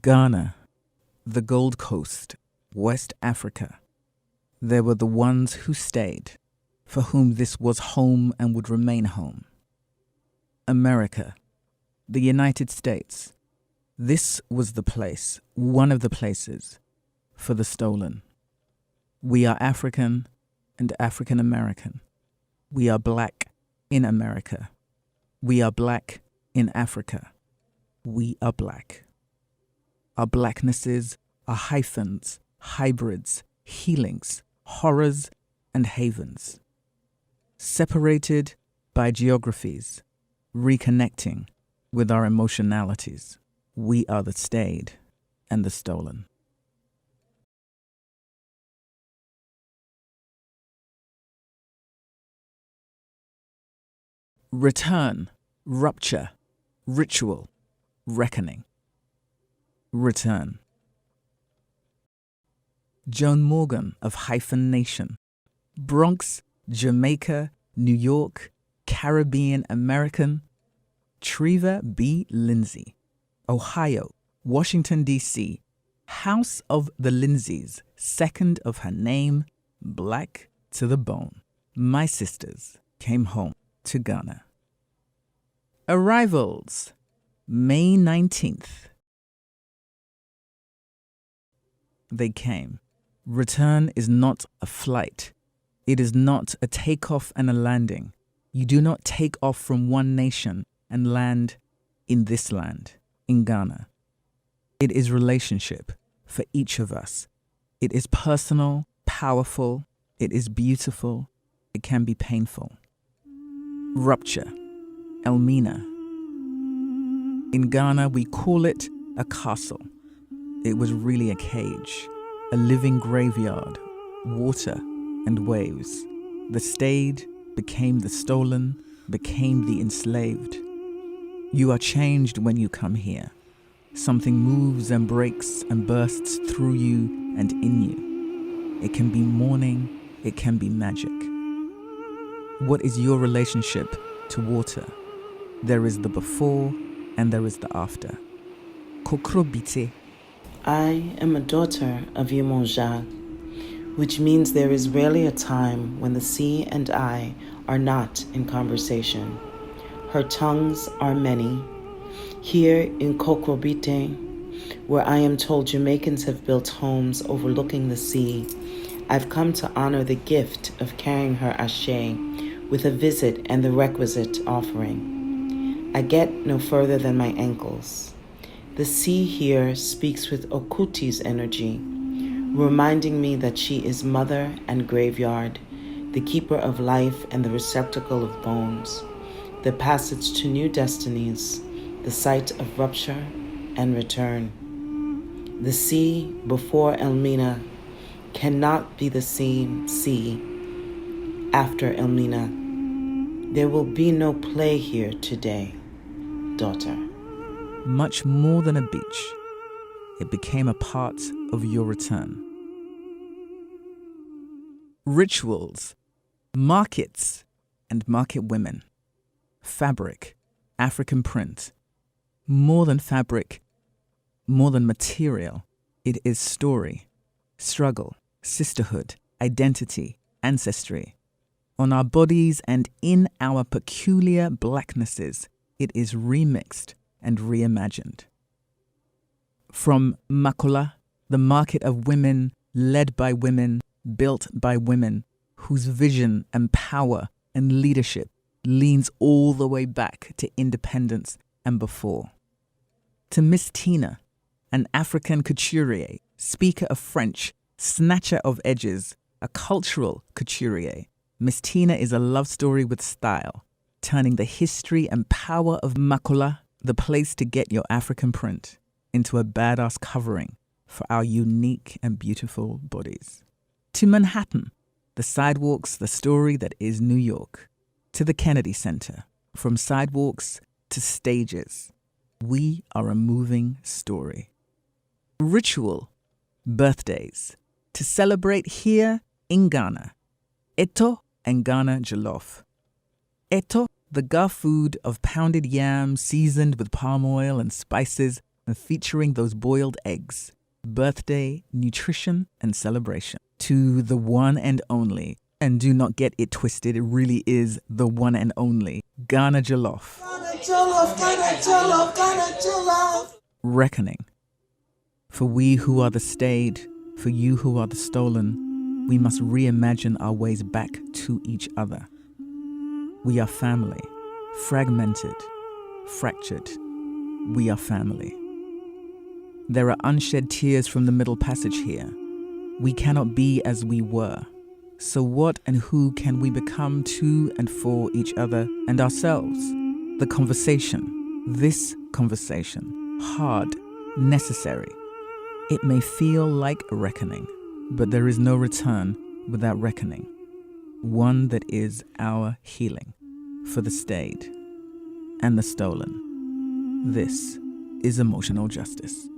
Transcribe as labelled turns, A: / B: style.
A: Ghana, the Gold Coast, West Africa. There were the ones who stayed, for whom this was home and would remain home. America, the United States. This was the place, one of the places, for the stolen. We are African and African American. We are black in America. We are black in Africa. We are black. Our blacknesses are hyphens, hybrids, healings, horrors, and havens. Separated by geographies, reconnecting with our emotionalities. We are the stayed and the stolen. Return, rupture, ritual, reckoning. Return. Joan Morgan of Hyphen Nation. Bronx, Jamaica, New York, Caribbean American. Treva B. Lindsay. Ohio, Washington, D.C. House of the Lindsays, second of her name, black to the bone. My sisters came home to Ghana. Arrivals, May 19th. They came. Return is not a flight. It is not a takeoff and a landing. You do not take off from one nation and land in this land, in Ghana. It is relationship for each of us. It is personal, powerful, it is beautiful, it can be painful. Rupture, Elmina. In Ghana, we call it a castle. It was really a cage, a living graveyard, water and waves. The stayed became the stolen, became the enslaved. You are changed when you come here. Something moves and breaks and bursts through you and in you. It can be mourning, it can be magic. What is your relationship to water? There is the before and there is the after. Kokrobite.
B: I am a daughter of Yemonja, which means there is rarely a time when the sea and I are not in conversation. Her tongues are many. Here in Kokrobite, where I am told Jamaicans have built homes overlooking the sea, I've come to honor the gift of carrying her ashe with a visit and the requisite offering. I get no further than my ankles. The sea here speaks with Okuti's energy, reminding me that she is mother and graveyard, the keeper of life and the receptacle of bones, the passage to new destinies, the site of rupture and return. The sea before Elmina cannot be the same sea after Elmina. There will be no play here today, daughter.
A: Much more than a beach, it became a part of your return. Rituals, markets, and market women. Fabric, African print. More than fabric, more than material, it is story, struggle, sisterhood, identity, ancestry. On our bodies and in our peculiar blacknesses, it is remixed and reimagined. From Makola, the market of women, led by women, built by women, whose vision and power and leadership leans all the way back to independence and before. To Miss Tina, an African couturier, speaker of French, snatcher of edges, a cultural couturier, Miss Tina is a love story with style, turning the history and power of Makola, the place to get your African print, into a badass covering for our unique and beautiful bodies. To Manhattan, the sidewalks, the story that is New York. To the Kennedy Center, from sidewalks to stages. We are a moving story. Ritual, birthdays. To celebrate here in Ghana. Eto and Ghana jollof. Eto, the Ga food of pounded yam seasoned with palm oil and spices, featuring those boiled eggs, birthday, nutrition, and celebration. To the one and only, and do not get it twisted, it really is the one and only, Ghana Jollof.
B: Ghana Jollof, Ghana Jollof, Ghana Jollof.
A: Reckoning. For we who are the stayed, for you who are the stolen, we must reimagine our ways back to each other. We are family, fragmented, fractured. We are family. There are unshed tears from the Middle Passage here. We cannot be as we were. So what and who can we become to and for each other and ourselves? The conversation, this conversation, hard, necessary. It may feel like a reckoning, but there is no return without reckoning. One that is our healing for the stayed and the stolen. This is emotional justice.